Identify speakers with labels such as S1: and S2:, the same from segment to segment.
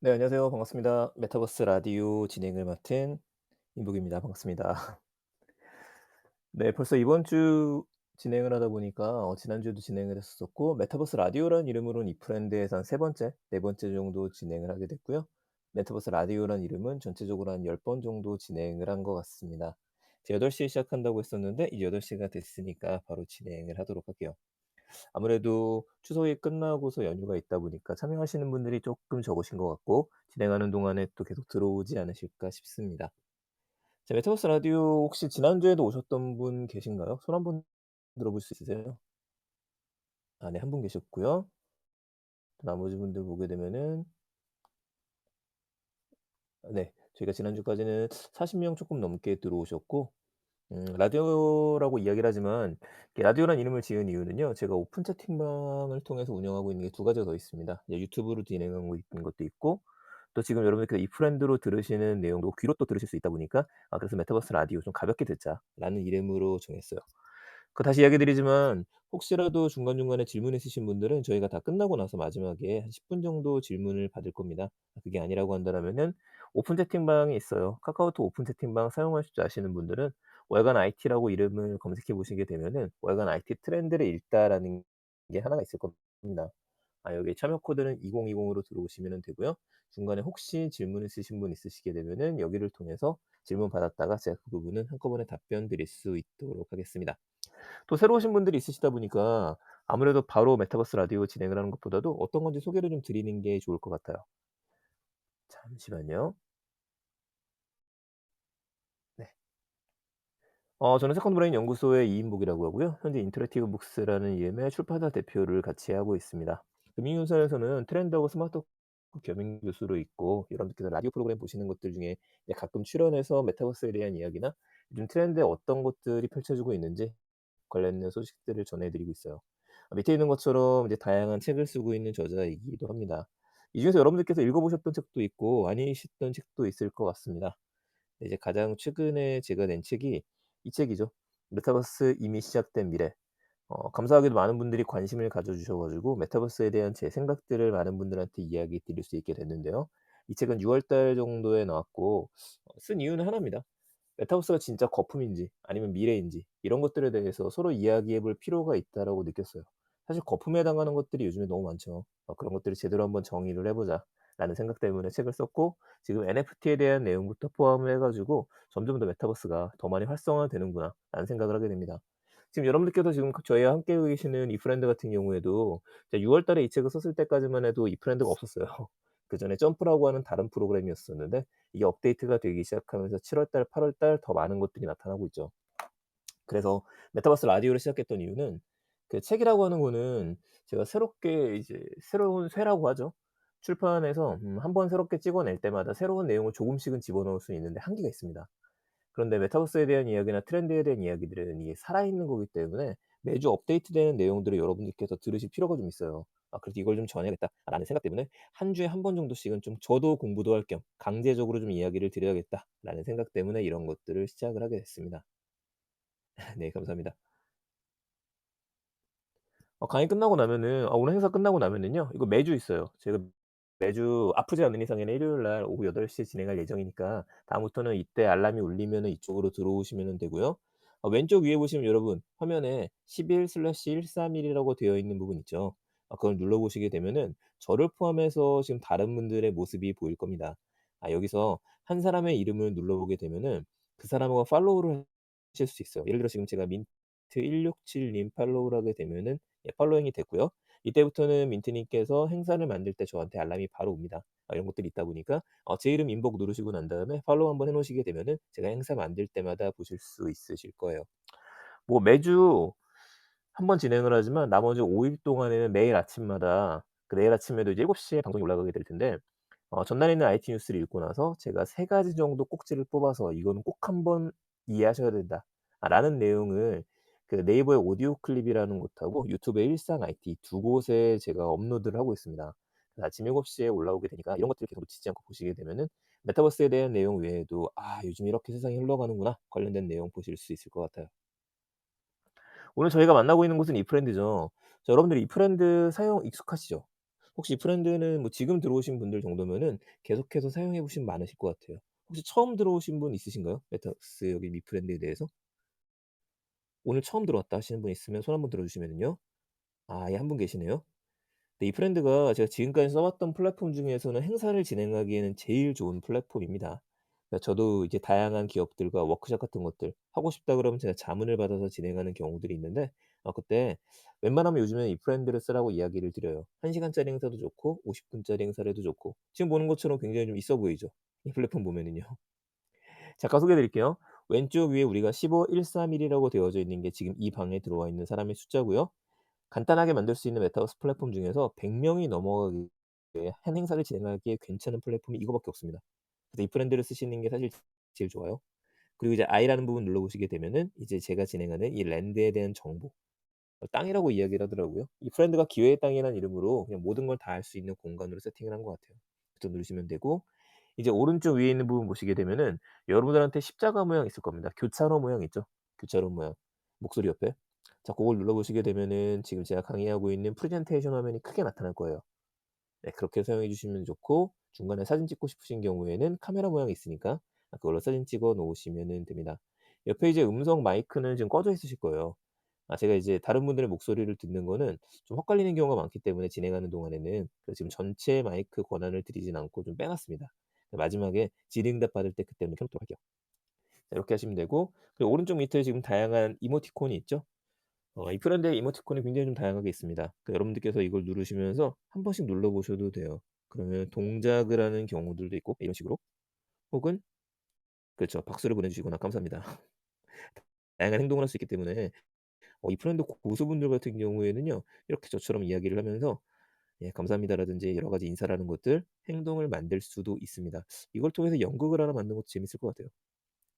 S1: 네, 안녕하세요. 반갑습니다. 메타버스 라디오 진행을 맡은 임국입니다. 반갑습니다. 네, 벌써 이번 주 진행을 하다 보니까 지난주에도 진행을 했었고 메타버스 라디오라는 이름으로는 이 브랜드에서 한 세 번째, 네 번째 정도 진행을 하게 됐고요. 메타버스 라디오라는 이름은 전체적으로 한 10번 정도 진행을 한 것 같습니다. 이제 8시에 시작한다고 했었는데 이제 8시가 됐으니까 바로 진행을 하도록 할게요. 아무래도 추석이 끝나고서 연휴가 있다 보니까 참여하시는 분들이 쪼끔 적으신 것 같고 진행하는 동안에 또 계속 들어오지 않으실까 싶습니다. 자, 메타버스 라디오 혹시 지난주에도 오셨던 분 계신가요? 손 한번 들어볼 수 있으세요? 아, 네, 한 분 계셨고요. 나머지 분들 보게 되면은 네, 저희가 지난주까지는 40명 쪼끔 넘게 들어오셨고 라디오라고 이야기를 하지만 이게 라디오라는 이름을 지은 이유는요. 제가 오픈 채팅방을 통해서 운영하고 있는 게 두 가지가 더 있습니다. 이제 유튜브로 진행하고 있는 것도 있고 또 지금 여러분들께서 이 프렌드로 들으시는 내용도 귀로 또 들으실 수 있다 보니까 그래서 '메타버스 라디오 좀 가볍게 듣자.'라는 이름으로 정했어요. 다시 이야기 드리지만 혹시라도 중간중간에 질문 있으신 분들은 저희가 다 끝나고 나서 마지막에 한 10분 정도 질문을 받을 겁니다. 그게 아니라고 한다면은 오픈 채팅방이 있어요. 카카오톡 오픈 채팅방 사용하실 줄 아시는 분들은 월간 IT라고 이름을 검색해 보시게 되면은 월간 IT 트렌드를 읽다라는 게 하나가 있을 겁니다. 여기 참여 코드는 2020으로 들어오시면 되고요. 중간에 혹시 질문 있으신 분 있으시게 되면은 여기를 통해서 질문 받았다가 제가 그 부분은 한꺼번에 답변 드릴 수 있도록 하겠습니다. 또 새로 오신 분들이 있으시다 보니까 아무래도 바로 메타버스 라디오 진행을 하는 것보다도 어떤 건지 소개를 좀 드리는 게 좋을 것 같아요. 잠시만요. 네. 저는 세컨드 브레인 연구소의 이인복이라고 하고요. 현재 인터랙티브 북스라는 이름의 출판사 대표를 같이 하고 있습니다. 금융위원사에서는 트렌드하고 스마트 겸임 교수로 있고 여러분들께서 라디오 프로그램 보시는 것들 중에 이제 가끔 출연해서 메타버스에 대한 이야기나 요즘 트렌드에 어떤 것들이 펼쳐지고 있는지 관련된 소식들을 전해 드리고 있어요. 밑에 있는 것처럼 이제 다양한 책을 쓰고 있는 저자이기도 합니다. 이 중에서 여러분들께서 읽어 보셨던 책도 있고 아니셨던 책도 있을 것 같습니다. 이제 가장 최근에 제가 낸 책이 이 책이죠. 메타버스 이미 시작된 미래. 감사하게도 많은 분들이 관심을 가져 주셔 가지고 메타버스에 대한 제 생각들을 많은 분들한테 이야기 드릴 수 있게 됐는데요. 이 책은 6월 달 정도에 나왔고 쓴 이유는 하나입니다. 메타버스가 진짜 거품인지 아니면 미래인지 이런 것들에 대해서 서로 이야기해 볼 필요가 있다라고 느꼈어요. 사실 거품에 해당하는 것들이 요즘에 너무 많죠. 그런 것들을 제대로 한번 정의를 해 보자라는 생각 때문에 책을 썼고 지금 NFT에 대한 내용부터 포함을 해 가지고 '점점 더 메타버스가 더 많이 활성화되는구나.'라는 생각을 하게 됩니다. 지금 여러분들께서 지금 저희와 함께 계시는 이 프렌드 같은 경우에도 제가 6월 달에 이 책을 썼을 때까지만 해도 이 프렌드가 없었어요. 그전에 점프라고 하는 다른 프로그램이었었는데 이게 업데이트가 되기 시작하면서 7월 달, 8월 달 더 많은 것들이 나타나고 있죠. 그래서 메타버스 라디오를 시작했던 이유는 그 책이라고 하는 거는 제가 새롭게 이제 새로운 쇠라고 하죠. 출판해서 한 번 새롭게 찍어낼 때마다 새로운 내용을 조금씩은 집어넣을 수 있는데 한계가 있습니다. 그런데 메타버스에 대한 이야기나 트렌드에 대한 이야기들은 이게 살아있는 거기 때문에 매주 업데이트되는 내용들을 여러분들께서 들으실 필요가 좀 있어요. 그래서 '이걸 좀 전해야겠다.'라는 생각 때문에 한 주에 한 번 정도씩은 좀 저도 공부도 할 겸 강제적으로 좀 이야기를 드려야겠다'라는 생각 때문에 이런 것들을 시작을 하게 됐습니다. 네, 감사합니다. 강의 끝나고 나면은 오늘 행사 끝나고 나면은요. 이거 매주 있어요. 제가 매주 아프지 않는 이상에는 일요일 날 오후 8시에 진행할 예정이니까 다음부터는 이때 알람이 울리면은 이쪽으로 들어오시면은 되고요. 왼쪽 위에 보시면 여러분 화면에 11/131 이라고 되어 있는 부분 있죠. 그걸 눌러 보시게 되면은 저를 포함해서 지금 다른 분들의 모습이 보일 겁니다. 여기서 한 사람의 이름을 눌러 보게 되면은 그 사람하고 팔로우를 하실 수 있어요. 예를 들어 지금 제가 민트167 님 팔로우를 하게 되면은 팔로잉이 됐고요. 이때부터는 민트님께서 행사를 만들 때 저한테 알람이 바로 옵니다. 이런 것들이 있다 보니까 제 이름 인복 누르시고 난 다음에 팔로우 한번 해 놓으시게 되면은 제가 행사 만들 때마다 보실 수 있으실 거예요. 뭐 매주 한 번 진행을 하지만 나머지 5일 동안에는 매일 아침마다 내일 아침에도 이제 7 시에 방송이 올라가게 될 텐데 전날에 있는 IT 뉴스를 읽고 나서 제가 3 가지 정도 꼭지를 뽑아서 '이거는 꼭 한번 이해하셔야 된다.' 라는 내용을 그 네이버의 오디오 클립이라는 곳하고 유튜브의 일상 IT 두 곳에 제가 업로드를 하고 있습니다. 그래서 아침 7 시에 올라오게 되니까 이런 것들을 계속 놓치지 않고 보시게 되면은 메타버스에 대한 내용 외에도 '아 요즘 이렇게 세상이 흘러가는구나.' 관련된 내용 보실 수 있을 것 같아요. 오늘 저희가 만나고 있는 곳은 이프렌드죠. 자, 여러분들 이프렌드 사용 익숙하시죠? 혹시 이 브랜드는 뭐 지금 들어오신 분들 정도면은 계속해서 사용해 보신 분 많으실 것 같아요. 혹시 처음 들어오신 분 있으신가요? 메타버스 여기 미 브랜드에 대해서? 오늘 처음 들어왔다 하시는 분 있으면 손 한번 들어 주시면은요. 아 예 한 분 계시네요. 네 이 브랜드가 제가 지금까지 써 봤던 플랫폼 중에서는 행사를 진행하기에는 제일 좋은 플랫폼입니다. 그러니까 저도 이제 다양한 기업들과 워크숍 같은 것들 하고 싶다 그러면 제가 자문을 받아서 진행하는 경우들이 있는데 그때 웬만하면 요즘에는 이 브랜드를 쓰라고 이야기를 드려요. 1 시간짜리 행사도 좋고 50 분짜리 행사를 해도 좋고 지금 보는 것처럼 굉장히 좀 있어 보이죠. 이 플랫폼 보면은요. 잠깐 소개해 드릴게요. 왼쪽 위에 우리가 15131이라고 되어져 있는 게 지금 이 방에 들어와 있는 사람의 숫자고요. 간단하게 만들 수 있는 메타버스 플랫폼 중에서 100 명이 넘어가기에 한 행사를 진행하기에 괜찮은 플랫폼이 이거밖에 없습니다. 그래서 이 브랜드를 쓰시는 게 사실 제일 좋아요. 그리고 이제 I라는 부분 눌러 보시게 되면은 이제 제가 진행하는 이 랜드에 대한 정보 땅이라고 이야기를 하더라고요. 이 브랜드가 기회의 땅이라는 이름으로 그냥 모든 걸 다 할 수 있는 공간으로 세팅을 한 것 같아요. 그쪽 누르시면 되고 이제 오른쪽 위에 있는 부분 보시게 되면은 여러분들한테 십자가 모양 있을 겁니다. 교차로 모양 있죠? 교차로 모양. 목소리 옆에. 자 고걸 눌러 보시게 되면은 지금 제가 강의하고 있는 프레젠테이션 화면이 크게 나타날 거예요. 네 그렇게 사용해 주시면 좋고 중간에 사진 찍고 싶으신 경우에는 카메라 모양이 있으니까 그걸로 사진 찍어 놓으시면은 됩니다. 옆에 이제 음성 마이크는 지금 꺼져 있으실 거예요. 제가 이제 다른 분들의 목소리를 듣는 거는 좀 헛갈리는 경우가 많기 때문에 진행하는 동안에는 그래서 지금 전체 마이크 권한을 드리진 않고 좀 빼 놨습니다. 마지막에 질의응답 받을 때 그때는 켜 놓도록 할게요. 자 이렇게 하시면 되고 그리고 오른쪽 밑에 지금 다양한 이모티콘이 있죠? 이 브랜드의 이모티콘이 굉장히 좀 다양하게 있습니다. 여러분들께서 이걸 누르시면서 한 번씩 눌러 보셔도 돼요. 그러면 동작을 하는 경우들도 있고 이런 식으로 혹은 그렇죠. 박수를 보내 주시거나 "감사합니다." 다양한 행동을 할 수 있기 때문에 이 브랜드 고수분들 같은 경우에는요. 이렇게 저처럼 이야기를 하면서 예 감사합니다라든지 여러 가지 인사를 하는 것들 행동을 만들 수도 있습니다. 이걸 통해서 연극을 하나 만드는 것도 재밌을 것 같아요.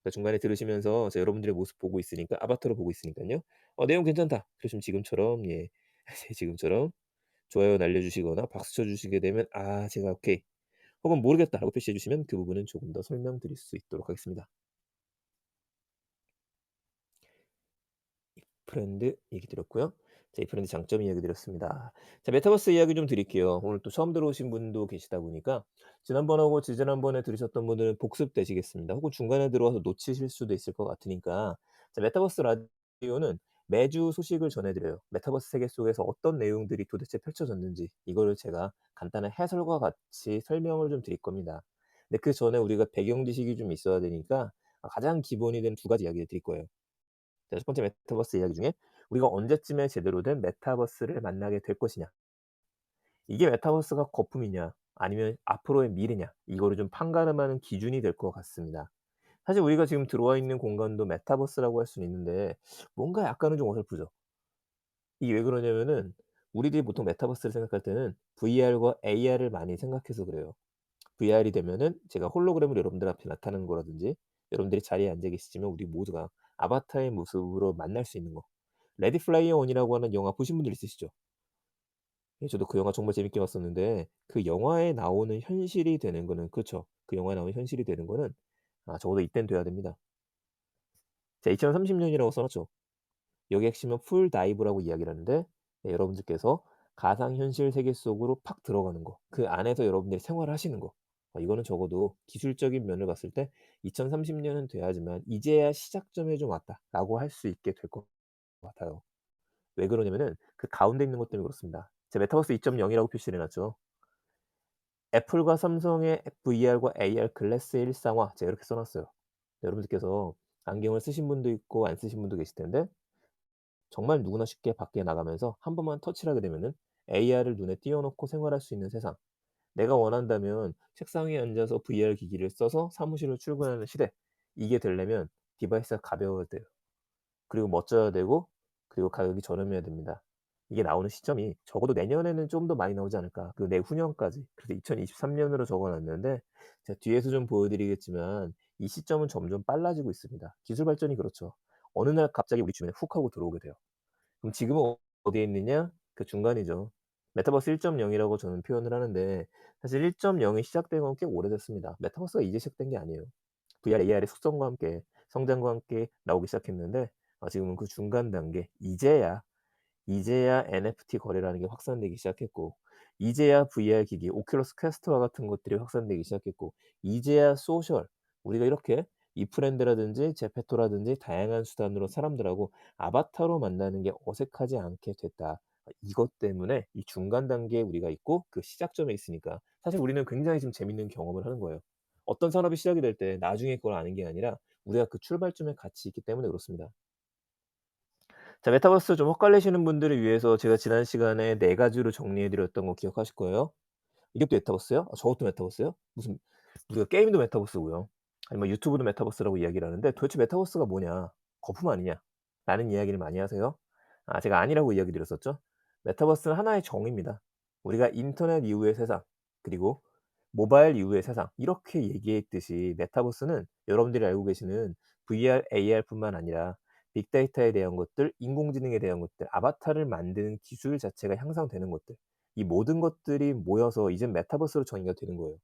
S1: 그러니까 중간에 들으시면서 여러분들의 모습 보고 있으니까 아바타로 보고 있으니깐요. "내용 괜찮다." 그러시면 지금처럼 예 지금처럼 좋아요 날려 주시거나 박수 쳐 주시게 되면 "아 제가 오케이." 혹은 "모르겠다."라고 표시해 주시면 그 부분은 조금 더 설명드릴 수 있도록 하겠습니다. 브랜드 얘기 드렸고요. 자 이 브랜드 장점 이야기 드렸습니다. 자 메타버스 이야기 좀 드릴게요. 오늘 또 처음 들어오신 분도 계시다 보니까 지난번하고 지지난번에 들으셨던 분들은 복습되시겠습니다. 혹은 중간에 들어와서 놓치실 수도 있을 것 같으니까 자 메타버스 라디오는 매주 소식을 전해 드려요. 메타버스 세계 속에서 어떤 내용들이 도대체 펼쳐졌는지 이거를 제가 간단한 해설과 같이 설명을 좀 드릴 겁니다. 근데 그전에 우리가 배경 지식이 좀 있어야 되니까 가장 기본이 되는 두 가지 이야기를 드릴 거예요. 자 첫 번째 메타버스 이야기 중에 우리가 언제쯤에 제대로 된 메타버스를 만나게 될 것이냐. 이게 메타버스가 거품이냐 아니면 앞으로의 미래냐 이거를 좀 판가름하는 기준이 될 것 같습니다. 사실 우리가 지금 들어와 있는 공간도 메타버스라고 할 수는 있는데 뭔가 약간은 좀 어설프죠. 이게 왜 그러냐면은 우리들이 보통 메타버스를 생각할 때는 VR과 AR을 많이 생각해서 그래요. VR이 되면은 제가 홀로그램으로 여러분들 앞에 나타나는 거라든지 여러분들이 자리에 앉아 계시지만 우리 모두가 아바타의 모습으로 만날 수 있는 거. 레디 플레이어 원이라고 하는 영화 보신 분들 있으시죠? 예 저도 그 영화 정말 재밌게 봤었는데 그 영화에 나오는 현실이 되는 거는 그렇죠. 그 영화에 나오는 현실이 되는 거는 적어도 이때는 돼야 됩니다. 자 2030 년이라고 써 놨죠. 여기 핵심은 풀 다이브라고 이야기를 하는데 여러분들께서 가상현실 세계 속으로 팍 들어가는 거. 그 안에서 여러분들이 생활을 하시는 거. 이거는 적어도 기술적인 면을 봤을 때 2030 년은 돼야지만 '이제야 시작점에 좀 왔다.'라고 할 수 있게 될 것 같아요. 왜 그러냐면은 그 가운데 있는 것 때문에 그렇습니다. 제가 메타버스 2.0 이라고 표시를 해 놨죠. 애플과 삼성의 VR과 AR 글래스의 일상화 제가 이렇게 써 놨어요. 여러분들께서 안경을 쓰신 분도 있고 안 쓰신 분도 계실 텐데 정말 누구나 쉽게 밖에 나가면서 한 번만 터치를 하게 되면은 AR을 눈에 띄워 놓고 생활할 수 있는 세상. 내가 원한다면 책상 위에 앉아서 VR 기기를 써서 사무실로 출근하는 시대. 이게 되려면 디바이스가 가벼워야 돼요. 그리고 멋져야 되고 그리고 가격이 저렴해야 됩니다. 이게 나오는 시점이 적어도 내년에는 좀 더 많이 나오지 않을까. 그리고 내후년까지. 그래서 2023 년으로 적어 놨는데 제가 뒤에서 좀 보여 드리겠지만 이 시점은 점점 빨라지고 있습니다. 기술 발전이 그렇죠. 어느 날 갑자기 우리 주변에 훅 하고 들어오게 돼요. 그럼 지금은 어디에 있느냐? 그 중간이죠. 메타버스 1.0 이라고 저는 표현을 하는데 사실 1.0 이 시작된 건 꽤 오래됐습니다. 메타버스가 이제 시작된 게 아니에요. VR, AR의 속성과 함께 성장과 함께 나오기 시작했는데 지금은 그 중간 단계 이제야 NFT 거래라는 게 확산되기 시작했고 이제야 VR 기기, 오큘러스 퀘스트와 같은 것들이 확산되기 시작했고, 이제야 소셜, 우리가 이렇게 이프렌드라든지 제페토라든지 다양한 수단으로 사람들하고 아바타로 만나는 게 어색하지 않게 됐다. 이것 때문에 이 중간 단계에 우리가 있고 그 시작점에 있으니까 사실 우리는 굉장히 좀 재밌는 경험을 하는 거예요. 어떤 산업이 시작이 될 때 나중에 그걸 아는 게 아니라 우리가 그 출발점에 같이 있기 때문에 그렇습니다. 자, 메타버스 좀 헛갈리시는 분들을 위해서 제가 지난 시간에 4 가지로 정리해 드렸던 거 기억하실 거예요. 이것도 메타버스요? 아, 저것도 메타버스요? 무슨 우리가 게임도 메타버스고요. 아니면 유튜브도 메타버스라고 이야기를 하는데 도대체 메타버스가 뭐냐? 거품 아니냐? 라는 이야기를 많이 하세요. 아, 제가 아니라고 이야기 드렸었죠. 메타버스는 하나의 정의입니다. 우리가 인터넷 이후의 세상, 그리고 모바일 이후의 세상 이렇게 얘기했듯이 메타버스는 여러분들이 알고 계시는 VR, AR뿐만 아니라 빅데이터에 대한 것들, 인공지능에 대한 것들, 아바타를 만드는 기술 자체가 향상되는 것들, 이 모든 것들이 모여서 이젠 메타버스로 정의가 되는 거예요.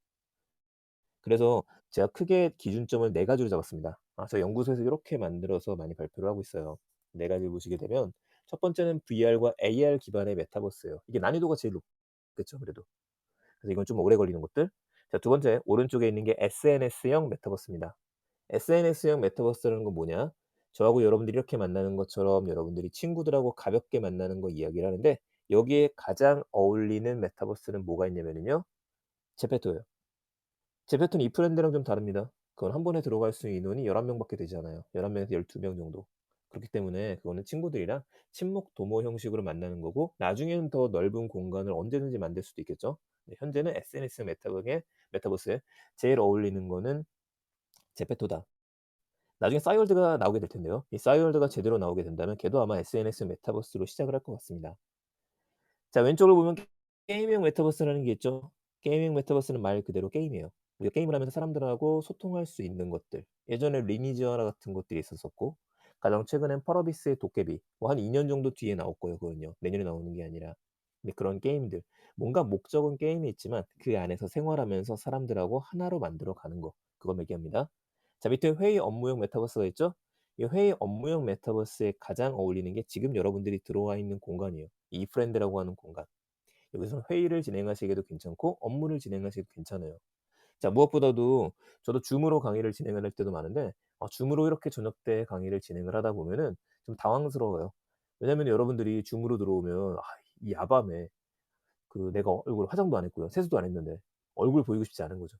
S1: 그래서 제가 크게 기준점을 4 가지로 잡았습니다. 아, 저희 연구소에서 요렇게 만들어서 많이 발표를 하고 있어요. 4 가지를 보시게 되면 첫 번째는 VR과 AR 기반의 메타버스예요. 이게 난이도가 제일 높겠죠 그래도. 그래서 이건 좀 오래 걸리는 것들. 자, 두 번째 오른쪽에 있는 게 SNS형 메타버스입니다. SNS형 메타버스라는 건 뭐냐? 저하고 여러분들이 이렇게 만나는 것처럼 여러분들이 친구들하고 가볍게 만나는 거 이야기를 하는데, 여기에 가장 어울리는 메타버스는 뭐가 있냐면요, 제페토예요. 제페토는 이프랜드랑 좀 다릅니다. 그건 한 번에 들어갈 수 있는 인원이 11 명밖에 되지 않아요. 11 명에서 12명 정도. 그렇기 때문에 그거는 친구들이랑 친목 도모 형식으로 만나는 거고, 나중에는 더 넓은 공간을 언제든지 만들 수도 있겠죠. 네, 현재는 SNS 메타버스에 제일 어울리는 거는 제페토다. 나중에 싸이월드가 나오게 될 텐데요. 이 싸이월드가 제대로 나오게 된다면 걔도 아마 SNS 메타버스로 시작을 할 것 같습니다. 자, 왼쪽으로 보면 게임용 메타버스라는 게 있죠. 게임용 메타버스는 말 그대로 게임이에요. 우리가 게임을 하면서 사람들하고 소통할 수 있는 것들. 예전에 리니지 하나 같은 것들이 있었었고, 가장 최근엔 펄어비스의 도깨비, 뭐 한 2년 정도 뒤에 나올 거예요 그건요. 내년에 나오는 게 아니라. 근데 그런 게임들, 뭔가 목적은 게임에 있지만 그 안에서 생활하면서 사람들하고 하나로 만들어 가는 거, 그걸 얘기합니다. 자, 밑에 회의 업무용 메타버스가 있죠. 이 회의 업무용 메타버스에 가장 어울리는 게 지금 여러분들이 들어와 있는 공간이에요. 이 프렌드라고 하는 공간. 여기서는 회의를 진행하시기도 괜찮고 업무를 진행하시기도 괜찮아요. 자, 무엇보다도 저도 줌으로 강의를 진행을 할 때도 많은데, 줌으로 이렇게 저녁 때 강의를 진행을 하다 보면은 좀 당황스러워요. 왜냐면 여러분들이 줌으로 들어오면 이 야밤에 그 내가 얼굴 화장도 안 했고요. 세수도 안 했는데 얼굴 보이고 싶지 않은 거죠.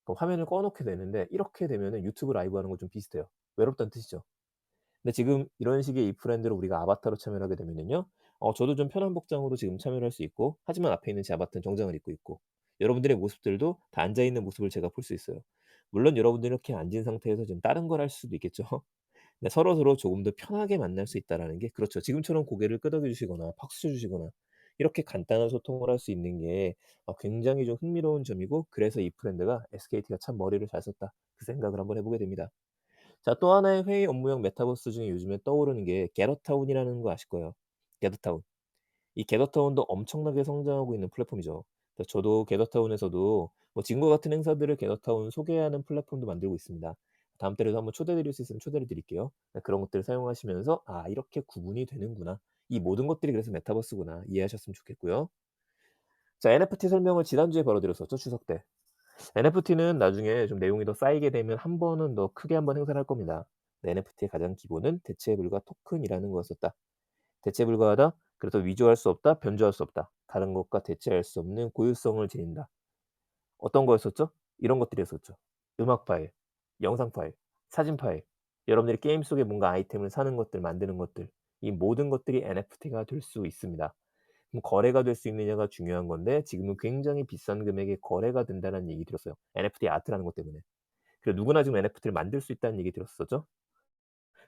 S1: 그럼 화면을 꺼 놓게 되는데, 이렇게 되면은 유튜브 라이브 하는 거 좀 비슷해요. 외롭다는 뜻이죠. 근데 지금 이런 식의 이 브랜드로 우리가 아바타로 참여를 하게 되면은요, 저도 좀 편한 복장으로 지금 참여를 할 수 있고, 하지만 앞에 있는 제 아바타는 정장을 입고 있고, 여러분들의 모습들도 다 앉아 있는 모습을 제가 볼 수 있어요. 물론 여러분들이 이렇게 앉은 상태에서 좀 다른 걸 할 수도 있겠죠. 근데 서로서로 조금 더 편하게 만날 수 있다라는 게, 그렇죠. 지금처럼 고개를 끄덕여 주시거나 박수 쳐 주시거나 이렇게 간단한 소통을 할 수 있는 게 굉장히 좀 흥미로운 점이고, 그래서 이 브랜드가 'SKT가 참 머리를 잘 썼다.' 그 생각을 한번 해 보게 됩니다. 자, 또 하나의 회의 업무용 메타버스 중에 요즘에 떠오르는 게 겟더타운이라는 거 아실 거예요. 겟더타운. 이 겟더타운도 엄청나게 성장하고 있는 플랫폼이죠. 그래서 저도 겟더타운에서도 뭐 지금과 같은 행사들을 겟더타운 소개하는 플랫폼도 만들고 있습니다. 다음 달에도 한번 초대 드릴 수 있으면 초대를 드릴게요. 그런 것들을 사용하시면서 '아, 이렇게 구분이 되는구나. 이 모든 것들이 그래서 메타버스구나.' 이해하셨으면 좋겠고요. 자, NFT 설명을 지난주에 바로 드렸었죠, 추석 때. NFT는 나중에 좀 내용이 더 쌓이게 되면 한 번은 더 크게 한번 행사를 할 겁니다. 네, NFT의 가장 기본은 대체 불가 토큰이라는 거였었다. 대체 불가하다, 그래서 위조할 수 없다, 변조할 수 없다. 다른 것과 대체할 수 없는 고유성을 지닌다. 어떤 거였었죠? 이런 것들이었었죠. 음악 파일, 영상 파일, 사진 파일. 여러분들이 게임 속에 뭔가 아이템을 사는 것들, 만드는 것들. 이 모든 것들이 NFT가 될 수 있습니다. 그럼 거래가 될 수 있느냐가 중요한 건데, 지금은 굉장히 비싼 금액에 거래가 된다는 얘기 들었어요. NFT 아트라는 것 때문에. 그리고 누구나 지금 NFT를 만들 수 있다는 얘기 들었었죠.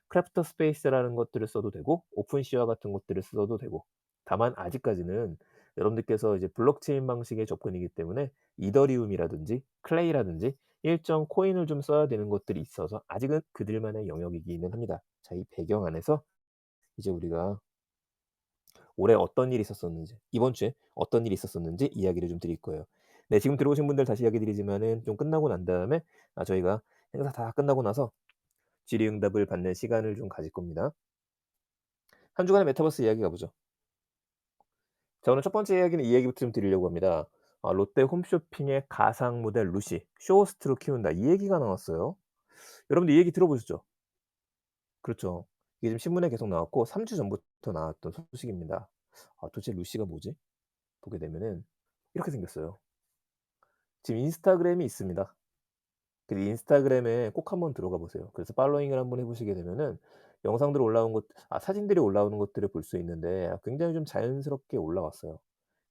S1: 크래프터 스페이스라는 것들을 써도 되고 오픈시와 같은 것들을 써도 되고, 다만 아직까지는 여러분들께서 이제 블록체인 방식의 접근이기 때문에 이더리움이라든지 클레이라든지 일정 코인을 좀 써야 되는 것들이 있어서 아직은 그들만의 영역이기는 합니다. 자, 이 배경 안에서 이제 우리가 올해 어떤 일이 있었었는지, 이번 주에 어떤 일이 있었었는지 이야기를 좀 드릴 거예요. 네, 지금 들어오신 분들 다시 이야기 드리지만은 좀 끝나고 난 다음에 저희가 행사 다 끝나고 나서 질의응답을 받는 시간을 좀 가질 겁니다. 한 주간의 메타버스 이야기 가 보죠. 자, 오늘 첫 번째 이야기는 이 얘기부터 좀 드리려고 합니다. 롯데 홈쇼핑의 가상 모델 루시, 쇼호스트로 키운다. 이 얘기가 나왔어요. 여러분들 이 얘기 들어보셨죠? 그렇죠. 이게 지금 신문에 계속 나왔고 3주 전부터 나왔던 소식입니다. 도대체 루시가 뭐지? 보게 되면은 이렇게 생겼어요. 지금 인스타그램이 있습니다. 그 인스타그램에 꼭 한번 들어가 보세요. 그래서 팔로잉을 한번 해 보시게 되면은 영상들 올라온 것 사진들이 올라오는 것들을 볼 수 있는데 굉장히 좀 자연스럽게 올라왔어요.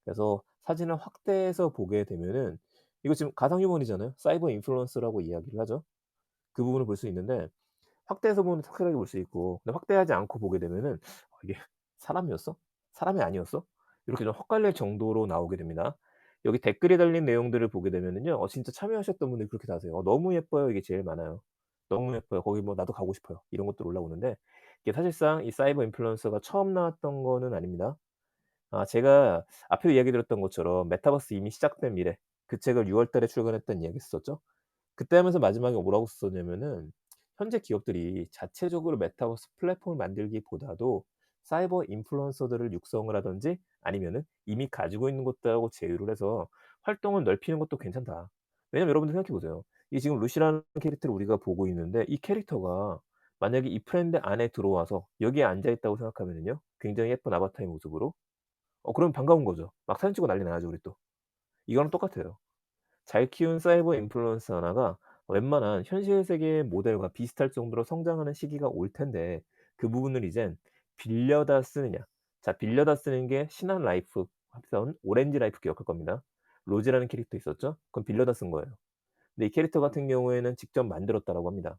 S1: 그래서 사진을 확대해서 보게 되면은 이거 지금 가상 휴먼이잖아요. 사이버 인플루언서라고 이야기를 하죠. 그 부분을 볼 수 있는데 확대해서 보면 확실하게 볼 수 있고, 근데 확대하지 않고 보게 되면은 '이게 사람이었어? 사람이 아니었어?' 이렇게 좀 헛갈릴 정도로 나오게 됩니다. 여기 댓글에 달린 내용들을 보게 되면은요, 진짜 참여하셨던 분들이 그렇게 다세요. "너무 예뻐요." 이게 제일 많아요. "너무 예뻐요." 거기 뭐 "나도 가고 싶어요." 이런 것들 올라오는데, 이게 사실상 이 사이버 인플루언서가 처음 나왔던 거는 아닙니다. 제가 앞에도 이야기 드렸던 것처럼 메타버스 이미 시작된 미래, 그 책을 6월 달에 출간했다는 이야기 했었죠. 그때 하면서 마지막에 뭐라고 썼냐면은 현재 기업들이 자체적으로 메타버스 플랫폼을 만들기보다도 사이버 인플루언서들을 육성을 하든지 아니면은 이미 가지고 있는 것들하고 제휴를 해서 활동을 넓히는 것도 괜찮다. 왜냐면 여러분들 생각해 보세요. 이 지금 루시라는 캐릭터를 우리가 보고 있는데 이 캐릭터가 만약에 이 브랜드 안에 들어와서 여기에 앉아 있다고 생각하면은요, 굉장히 예쁜 아바타의 모습으로 그럼 반가운 거죠. 막 사진 찍고 난리 나야죠 우리 또. 이거랑 똑같아요. 잘 키운 사이버 인플루언서 하나가 웬만한 현실 세계의 모델과 비슷할 정도로 성장하는 시기가 올 텐데, 그 부분을 이젠 빌려다 쓰느냐. 자, 빌려다 쓰는 게 신한 라이프 합선 오렌지 라이프 기억할 겁니다. 로즈라는 캐릭터 있었죠? 그건 빌려다 쓴 거예요. 근데 이 캐릭터 같은 경우에는 직접 만들었다라고 합니다.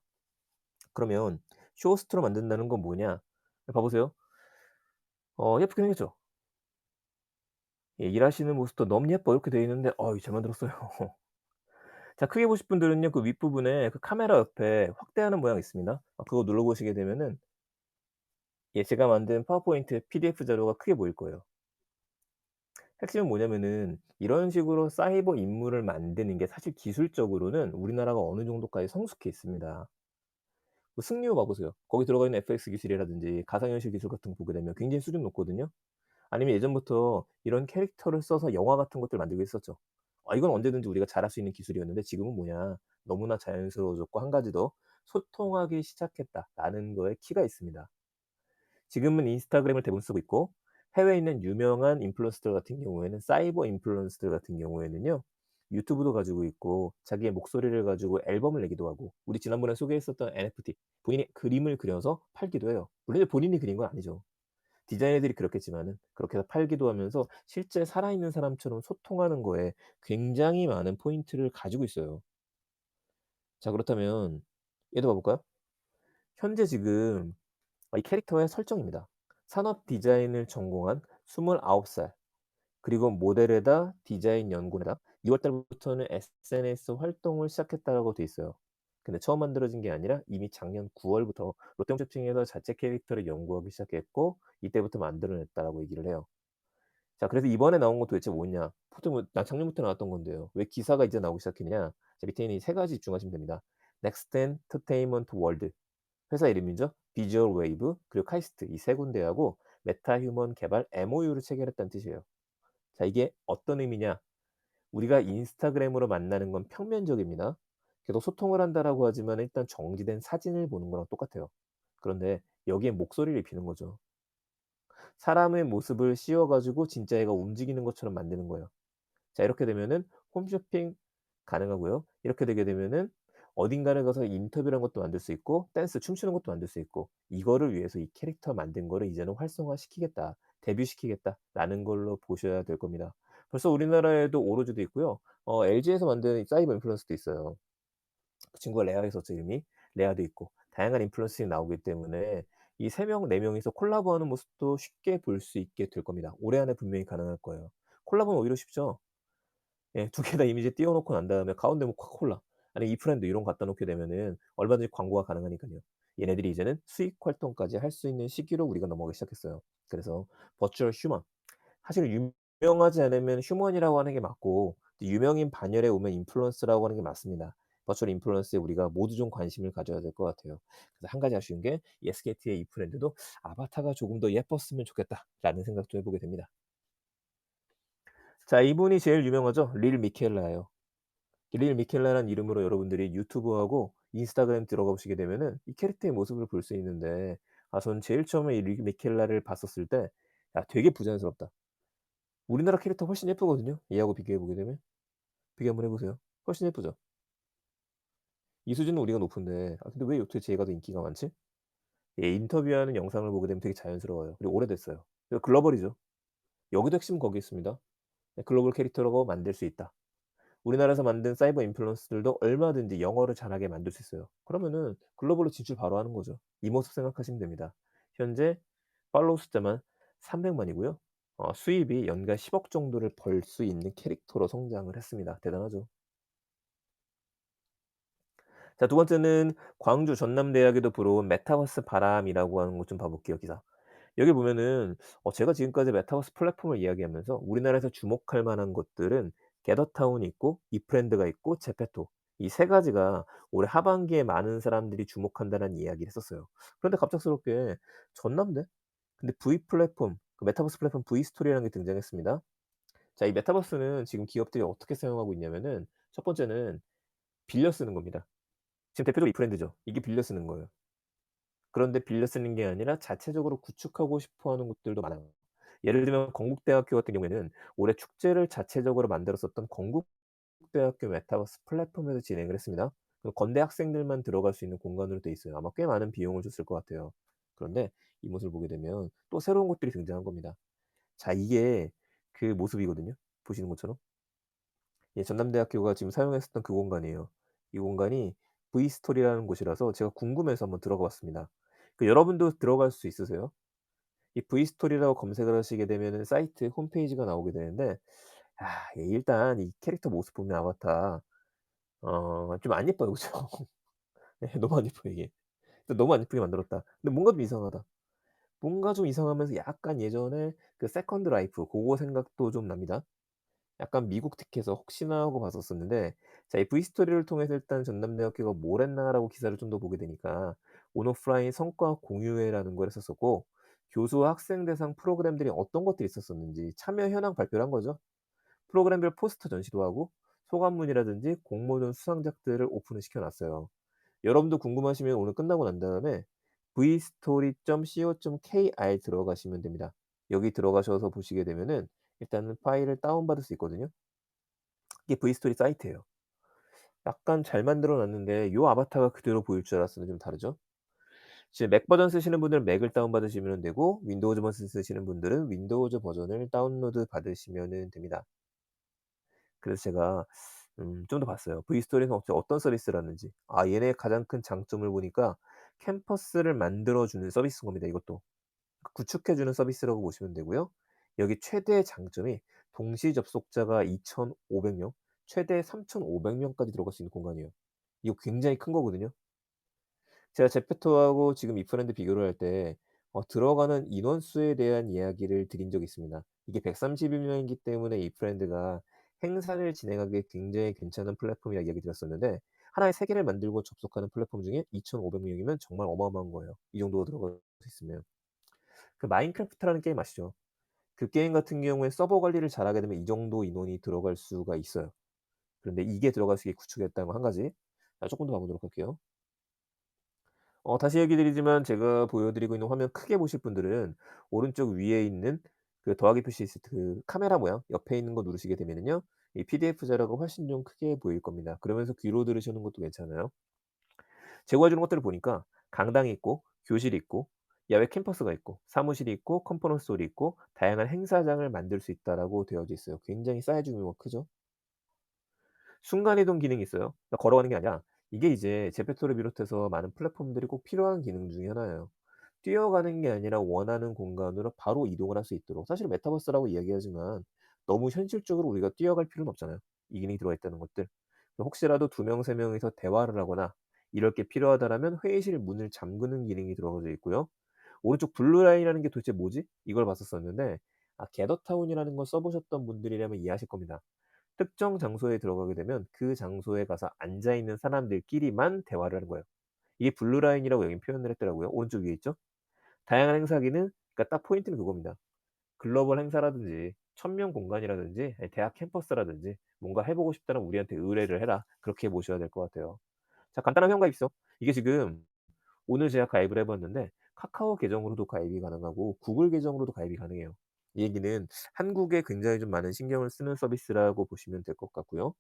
S1: 그러면 쇼호스트로 만든다는 건 뭐냐? 봐 보세요. 예쁘게 생겼죠? 예, 일하시는 모습도 "너무 예뻐." 이렇게 돼 있는데 잘 만들었어요. 자, 크게 보실 분들은요, 그 윗부분에 그 카메라 옆에 확대하는 모양이 있습니다. 그거 눌러 보시게 되면은 제가 만든 파워포인트 PDF 자료가 크게 보일 거예요. 핵심은 뭐냐면은 이런 식으로 사이버 인물을 만드는 게 사실 기술적으로는 우리나라가 어느 정도까지 성숙해 있습니다. 그 승리호 봐 보세요. 거기 들어가 있는 FX 기술이라든지 가상현실 기술 같은 거 보게 되면 굉장히 수준 높거든요. 아니면 예전부터 이런 캐릭터를 써서 영화 같은 것들 만들고 했었죠. 이건 언제든지 우리가 잘할 수 있는 기술이었는데 지금은 뭐냐, 너무나 자연스러워졌고 한 가지 더 소통하기 시작했다라는 거에 키가 있습니다. 지금은 인스타그램을 대부분 쓰고 있고, 해외에 있는 유명한 인플루언서들 같은 경우에는 사이버 인플루언서들 같은 경우에는요, 유튜브도 가지고 있고 자기의 목소리를 가지고 앨범을 내기도 하고, 우리 지난번에 소개했었던 NFT, 본인이 그림을 그려서 팔기도 해요. 물론 이제 본인이 그린 건 아니죠. 디자이너들이 그렸겠지만은 그렇게 해서 팔기도 하면서 실제 살아있는 사람처럼 소통하는 거에 굉장히 많은 포인트를 가지고 있어요. 자, 그렇다면 얘도 봐 볼까요? 현재 지금 이 캐릭터의 설정입니다. 산업 디자인을 전공한 29 살, 그리고 모델에다 디자인 연구에다 2월 달부터는 SNS 활동을 시작했다라고 돼 있어요. 근데 처음 만들어진 게 아니라 이미 작년 9 월부터 롯데홈쇼핑에서 자체 캐릭터를 연구하기 시작했고 이때부터 만들어 냈다라고 얘기를 해요. 자, 그래서 이번에 나온 건 도대체 뭐냐? 보통 난 작년부터 나왔던 건데요. 왜 기사가 이제 나오기 시작했느냐? 자, 밑에 있는 이 세 가지 집중하시면 됩니다. 넥스트 엔터테인먼트 월드, 회사 이름이죠. 비주얼 웨이브 그리고 카이스트, 이 세 군데하고 메타 휴먼 개발 MOU를 체결했다는 뜻이에요. 자, 이게 어떤 의미냐? 우리가 인스타그램으로 만나는 건 평면적입니다. 계속 소통을 한다라고 하지만 일단 정지된 사진을 보는 거랑 똑같아요. 그런데 여기에 목소리를 입히는 거죠. 사람의 모습을 씌워 가지고 진짜 얘가 움직이는 것처럼 만드는 거예요. 자, 이렇게 되면은 홈쇼핑 가능하고요. 이렇게 되게 되면은 어딘가를 가서 인터뷰라는 것도 만들 수 있고 댄스 춤추는 것도 만들 수 있고, 이거를 위해서 이 캐릭터 만든 거를 이제는 활성화시키겠다, 데뷔시키겠다라는 걸로 보셔야 될 겁니다. 벌써 우리나라에도 오로지도 있고요. LG에서 만든 사이버 인플루언서도 있어요. 그 친구가 레아였었죠, 이름이. 레아도 있고 다양한 인플루언서들이 나오기 때문에 이 3 명, 4 명이서 콜라보하는 모습도 쉽게 볼 수 있게 될 겁니다. 올해 안에 분명히 가능할 거예요. 콜라보는 오히려 쉽죠. 예. 두 개 다 이미지 띄워 놓고 난 다음에 가운데 뭐 코카콜라, 아니 이 브랜드 이런 거 갖다 놓게 되면은 얼마든지 광고가 가능하니깐요. 얘네들이 이제는 수익 활동까지 할 수 있는 시기로 우리가 넘어가기 시작했어요. 그래서 버추얼 휴먼, 사실 유명하지 않으면 휴먼이라고 하는 게 맞고 유명인 반열에 오면 인플루언서라고 하는 게 맞습니다. 버추얼 인플루언서에 우리가 모두 좀 관심을 가져야 될 것 같아요. 그래서 한 가지 아쉬운 게 이 SKT의 이 브랜드도 '아바타가 조금 더 예뻤으면 좋겠다.'라는 생각도 해 보게 됩니다. 자, 이분이 제일 유명하죠. 릴 미켈라예요. 릴 미켈라라는 이름으로 여러분들이 유튜브하고 인스타그램 들어가 보시게 되면은 이 캐릭터의 모습을 볼 수 있는데, 저는 제일 처음에 이 릴 미켈라를 봤었을 때 '야, 되게 부자연스럽다.' 우리나라 캐릭터 훨씬 예쁘거든요, 얘하고 비교해 보게 되면. 비교 한번 해 보세요. 훨씬 예쁘죠? 이 수준은 우리가 높은데, 근데 왜 어떻게 얘가 더 인기가 많지? 얘 인터뷰하는 영상을 보게 되면 되게 자연스러워요. 그리고 오래됐어요. 글로벌이죠. 여기도 핵심은 거기 있습니다. 글로벌 캐릭터라고 만들 수 있다. 우리나라에서 만든 사이버 인플루언서들도 얼마든지 영어를 잘하게 만들 수 있어요. 그러면은 글로벌로 진출 바로 하는 거죠. 이 모습 생각하시면 됩니다. 현재 팔로우 숫자만 300만 이고요. 수입이 연간 10억 정도를 벌 수 있는 캐릭터로 성장을 했습니다. 대단하죠. 자, 두 번째는 광주 전남대학에도 불어온 메타버스 바람이라고 하는 것 좀 봐 볼게요, 기사. 여기 보면은 제가 지금까지 메타버스 플랫폼을 이야기하면서 우리나라에서 주목할 만한 것들은 게더타운이 있고 이프렌드가 있고 제페토, 이 세 가지가 올해 하반기에 많은 사람들이 주목한다는 이야기를 했었어요. 그런데 갑작스럽게 전남대? 근데 V 플랫폼, 그 메타버스 플랫폼 V스토리라는 게 등장했습니다. 자, 이 메타버스는 지금 기업들이 어떻게 사용하고 있냐면은 첫 번째는 빌려 쓰는 겁니다. 지금 대표적으로 이프렌드죠. 이게 빌려 쓰는 거예요. 그런데 빌려 쓰는 게 아니라 자체적으로 구축하고 싶어 하는 곳들도 많아요. 예를 들면 건국대학교 같은 경우에는 올해 축제를 자체적으로 만들었었던 건국대학교 메타버스 플랫폼에서 진행을 했습니다. 그 건대 학생들만 들어갈 수 있는 공간으로 돼 있어요. 아마 꽤 많은 비용을 줬을 것 같아요. 그런데 이 모습을 보게 되면 또 새로운 것들이 등장한 겁니다. 자, 이게 그 모습이거든요. 보시는 것처럼. 예, 전남대학교가 지금 사용했었던 그 공간이에요. 이 공간이 V스토리라는 곳이라서 제가 궁금해서 한번 들어가 봤습니다. 여러분도 들어갈 수 있으세요? 이 V스토리라고 검색을 하시게 되면은 사이트 홈페이지가 나오게 되는데, 예, 일단 이 캐릭터 모습 보면 아바타 좀 안 예뻐요. 그죠? 예, 너무 안 예뻐요 이게. 너무 안 예쁘게 만들었다. 근데 뭔가 좀 이상하다. 뭔가 좀 이상하면서 약간 예전에 그 세컨드 라이프 고거 생각도 좀 납니다. 약간 미국 특혜서 혹시나 하고 봤었었는데, 자, 이 V스토리를 통해서 일단 전남대학교가 뭘 했나라고 기사를 좀 더 보게 되니까 온오프라인 성과 공유회라는 걸 했었었고, 교수와 학생 대상 프로그램들이 어떤 것들이 있었었는지 참여 현황 발표를 한 거죠. 프로그램별 포스터 전시도 하고 소감문이라든지 공모전 수상작들을 오픈을 시켜 놨어요. 여러분도 궁금하시면 오늘 끝나고 난 다음에 vstory.co.kr 들어가시면 됩니다. 여기 들어가셔서 보시게 되면은 일단은 파일을 다운받을 수 있거든요. 이게 V스토리 사이트예요. 약간 잘 만들어 놨는데 요 아바타가 그대로 보일 줄 알았으면 좀 다르죠. 지금 맥 버전 쓰시는 분들은 맥을 다운받으시면 되고, 윈도우즈 버전 쓰시는 분들은 윈도우즈 버전을 다운로드 받으시면은 됩니다. 그래서 제가 좀 더 봤어요. V스토리는 어떤 서비스를 하는지. 얘네의 가장 큰 장점을 보니까 캠퍼스를 만들어 주는 서비스인 겁니다, 이것도. 구축해 주는 서비스라고 보시면 되고요. 여기 최대 장점이 동시 접속자가 2,500 명, 최대 3,500 명까지 들어갈 수 있는 공간이에요. 이거 굉장히 큰 거거든요. 제가 제페토하고 지금 이프랜드 비교를 할 때 들어가는 인원수에 대한 이야기를 드린 적이 있습니다. 이게 131 명이기 때문에 이프랜드가 행사를 진행하기에 굉장히 괜찮은 플랫폼이라 이야기 드렸었는데, 하나의 세계를 만들고 접속하는 플랫폼 중에 2,500 명이면 정말 어마어마한 거예요, 이 정도가 들어갈 수 있으면. 그 마인크래프트라는 게임 아시죠? 그 게임 같은 경우에 서버 관리를 잘하게 되면 이 정도 인원이 들어갈 수가 있어요. 그런데 이게 들어갈 수 있게 구축했다는 거 한 가지. 쪼끔 더 봐 보도록 할게요. 다시 얘기 드리지만 제가 보여드리고 있는 화면 크게 보실 분들은 오른쪽 위에 있는 그 더하기 표시 있을 그 카메라 모양 옆에 있는 거 누르시게 되면은요, 이 PDF 자료가 훨씬 좀 크게 보일 겁니다. 그러면서 귀로 들으시는 것도 괜찮아요. 제공해 주는 것들을 보니까 강당이 있고 교실이 있고 야외 캠퍼스가 있고 사무실이 있고 컨퍼런스 홀이 있고 다양한 행사장을 만들 수 있다라고 되어져 있어요. 굉장히 사이즈 규모가 크죠. 순간이동 기능이 있어요. 그러니까 걸어가는 게 아니라 이게 이제 제페토를 비롯해서 많은 플랫폼들이 꼭 필요한 기능 중에 하나예요. 뛰어가는 게 아니라 원하는 공간으로 바로 이동을 할 수 있도록. 사실 메타버스라고 이야기하지만 너무 현실적으로 우리가 뛰어갈 필요는 없잖아요, 이 기능이 들어가 있다는 것들. 혹시라도 2 명, 3 명이서 대화를 하거나 이럴 게 필요하다라면 회의실 문을 잠그는 기능이 들어가져 있고요. 오른쪽 블루 라인이라는 게 도대체 뭐지? 이걸 봤었었는데, 게더타운이라는 걸 써 보셨던 분들이라면 이해하실 겁니다. 특정 장소에 들어가게 되면 그 장소에 가서 앉아 있는 사람들끼리만 대화를 하는 거예요. 이게 블루 라인이라고 여긴 표현을 했더라고요. 오른쪽 위에 있죠? 다양한 행사 기능, 그러니까 딱 포인트는 그겁니다. 글로벌 행사라든지 천명 공간이라든지 대학 캠퍼스라든지 뭔가 해 보고 싶다면 우리한테 의뢰를 해라. 그렇게 보셔야 될 것 같아요. 자, 간단한 현관 입성. 이게 지금 오늘 제가 가입을 해 봤는데 카카오 계정으로도 가입이 가능하고 구글 계정으로도 가입이 가능해요. 이 얘기는 한국에 굉장히 좀 많은 신경을 쓰는 서비스라고 보시면 될 것 같고요.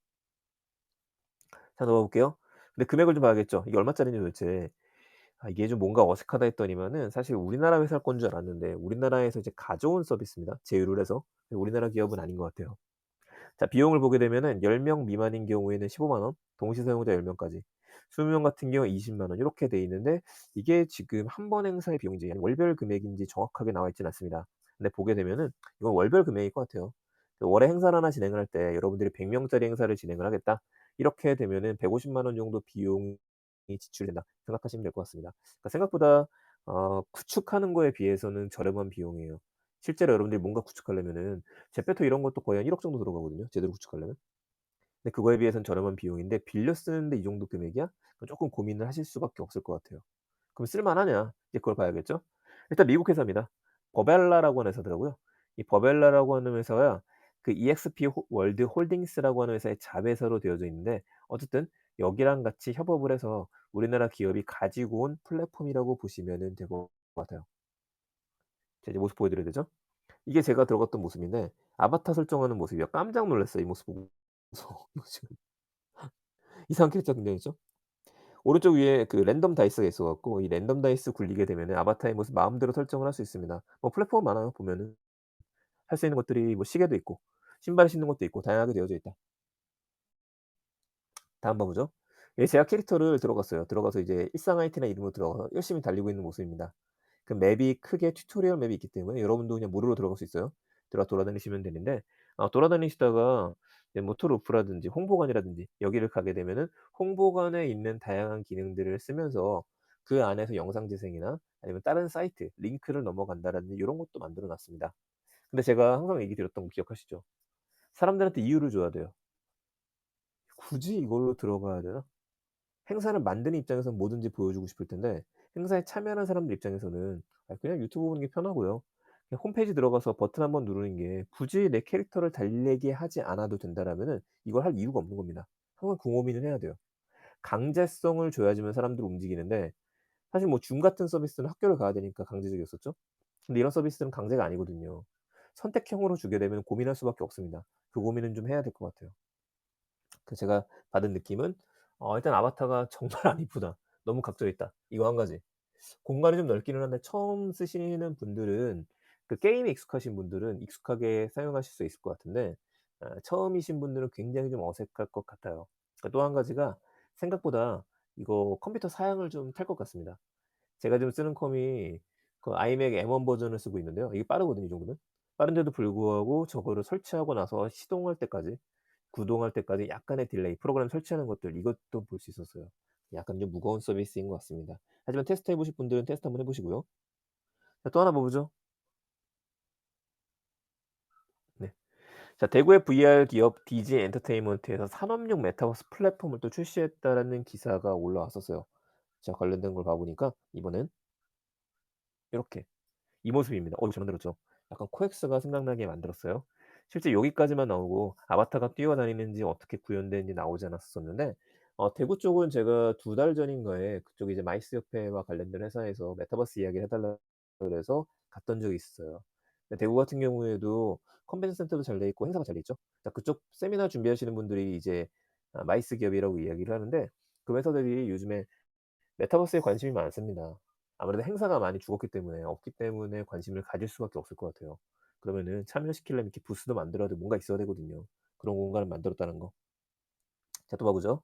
S1: 자, 넘어가 볼게요. 근데 금액을 좀 봐야겠죠. 이게 얼마짜리인지 도대체. 아, 이게 좀 뭔가 어색하다 했더니만은 사실 우리나라 회사 건 줄 알았는데 우리나라에서 이제 가져온 서비스입니다, 제휴를 해서. 우리나라 기업은 아닌 것 같아요. 자, 비용을 보게 되면은 10명 미만인 경우에는 15만 원, 동시 사용자 10 명까지. 20명 같은 경우에 20만 원 이렇게 돼 있는데 이게 지금 한 번 행사의 비용인지 아니면 월별 금액인지 정확하게 나와 있진 않습니다. 근데 보게 되면은 이건 월별 금액일 것 같아요. 그 월에 행사를 하나 진행을 할 때 여러분들이 100 명짜리 행사를 진행을 하겠다. 이렇게 되면은 150만 원 정도 비용이 지출된다 생각하시면 될 것 같습니다. 그러니까 생각보다 구축하는 거에 비해서는 저렴한 비용이에요. 실제로 여러분들이 뭔가 구축하려면은 제페토 이런 것도 거의 한 1억 정도 들어가거든요, 제대로 구축하려면. 근데 그거에 비해서는 저렴한 비용인데 빌려 쓰는데 이 정도 금액이야? 그럼 쪼끔 고민을 하실 수밖에 없을 것 같아요. 그럼 쓸 만하냐? 이제 그걸 봐야겠죠? 일단 미국 회사입니다. 버벨라라고 하는 회사더라고요. 이 버벨라라고 하는 회사가 그 EXP 월드 홀딩스라고 하는 회사의 자회사로 되어져 있는데 어쨌든 여기랑 같이 협업을 해서 우리나라 기업이 가지고 온 플랫폼이라고 보시면은 될 것 같아요. 자, 이제 모습 보여 드려야 되죠? 이게 제가 들어갔던 모습인데 아바타 설정하는 모습이요. 깜짝 놀랐어요, 이 모습 보고서. 이거 지금 이상한 캐릭터 등장했죠? 오른쪽 위에 그 랜덤 다이스가 있어 갖고 이 랜덤 다이스 굴리게 되면은 아바타의 모습 마음대로 설정을 할 수 있습니다. 뭐 플랫폼 많아요, 보면은. 할 수 있는 것들이 뭐 시계도 있고 신발 신는 것도 있고 다양하게 되어져 있다. 다음 봐 보죠. 예, 제가 캐릭터를 들어갔어요. 들어가서 이제 일상 아이템이나 이런 거 들어가서 열심히 달리고 있는 모습입니다. 그 맵이 크게 튜토리얼 맵이 있기 때문에 여러분도 그냥 무료로 들어갈 수 있어요. 돌아다니시면 되는데 돌아다니시다가 이제 모토루프라든지 홍보관이라든지 여기를 가게 되면은 홍보관에 있는 다양한 기능들을 쓰면서 그 안에서 영상 재생이나 아니면 다른 사이트 링크를 넘어간다라든지 요런 것도 만들어 놨습니다. 근데 제가 항상 얘기 드렸던 거 기억하시죠? 사람들한테 이유를 줘야 돼요. 굳이 이걸로 들어가야 되나? 행사를 만드는 입장에서는 뭐든지 보여주고 싶을 텐데 행사에 참여하는 사람들 입장에서는 그냥 유튜브 보는 게 편하고요. 그냥 홈페이지 들어가서 버튼 한번 누르는 게 굳이 내 캐릭터를 달리게 하지 않아도 된다라면은 이걸 할 이유가 없는 겁니다. 항상 그 고민을 해야 돼요. 강제성을 줘야지만 사람들이 움직이는데 사실 뭐 줌 같은 서비스는 학교를 가야 되니까 강제적이었었죠. 근데 이런 서비스는 강제가 아니거든요. 선택형으로 주게 되면 고민할 수밖에 없습니다. 그 고민은 좀 해야 될 것 같아요. 그 제가 받은 느낌은 일단 '아바타가 정말 안 이쁘다. 너무 각져 있다.' 이거 한 가지. 공간이 좀 넓기는 한데 처음 쓰시는 분들은 그 게임에 익숙하신 분들은 익숙하게 사용하실 수 있을 것 같은데 처음이신 분들은 굉장히 좀 어색할 것 같아요. 또 한 가지가 생각보다 이거 컴퓨터 사양을 좀 탈 것 같습니다. 제가 지금 쓰는 컴이 그 아이맥 M1 버전을 쓰고 있는데요. 이게 빠르거든요, 이 정도면. 빠른데도 불구하고 저거를 설치하고 나서 시동할 때까지 구동할 때까지 약간의 딜레이, 프로그램 설치하는 것들 이것도 볼 수 있었어요. 약간 좀 무거운 서비스인 것 같습니다. 하지만 테스트해 보실 분들은 테스트 한번 해 보시고요. 자, 또 하나 봐 보죠. 네. 자, 대구의 VR 기업 DG 엔터테인먼트에서 산업용 메타버스 플랫폼을 또 출시했다라는 기사가 올라왔었어요. 제가 관련된 걸 봐 보니까 이번엔 요렇게 이 모습입니다. 이거 잘 만들었죠. 약간 코엑스가 생각나게 만들었어요. 실제 여기까지만 나오고 아바타가 뛰어다니는지 어떻게 구현되는지 나오지 않았었는데 대구 쪽은 제가 2달 전인가에 그쪽 이제 마이스 협회와 관련된 회사에서 메타버스 이야기를 해 달라고 그래서 갔던 적이 있어요. 근데 대구 같은 경우에도 컨벤션 센터도 잘 돼 있고 행사가 잘 돼 있죠. 자, 그쪽 세미나 준비하시는 분들이 이제 마이스 기업이라고 이야기를 하는데 그 회사들이 요즘에 메타버스에 관심이 많습니다. 아무래도 행사가 많이 죽었기 때문에 없기 때문에 관심을 가질 수밖에 없을 것 같아요. 그러면은 참여시키려면 이렇게 부스도 만들어야 되고 뭔가 있어야 되거든요. 그런 공간을 만들었다는 거. 자, 또 봐 보죠.